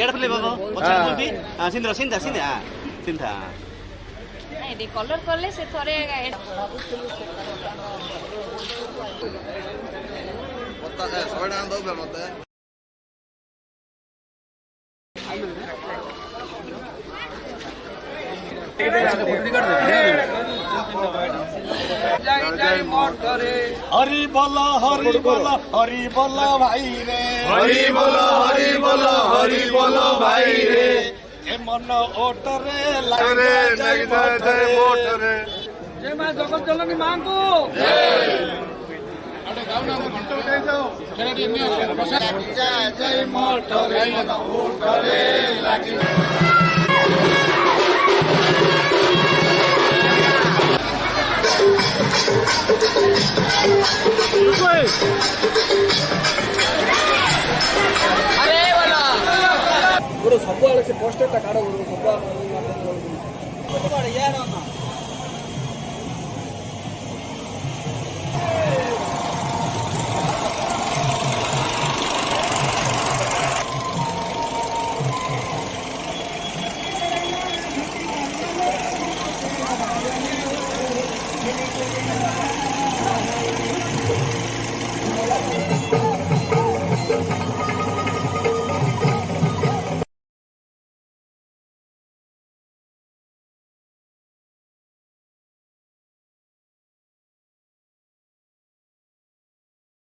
एडले बाबा पछा बोलती सिंधर सिंधा सिंधा सिंधा ए कलर करले से थरे पत्ता है सोडा दो बे मते हरि बोल हरि बोल हरि बोल भाई रे हरि बोलो हरि बोलो हरि बोलो भाई रे ए मन ओटरे रे लगी जय मोट रे जय मां जगत जननी मां को जय मोट रे ओटरे लगी सबुआड़े से पोस्टर काढ़ सब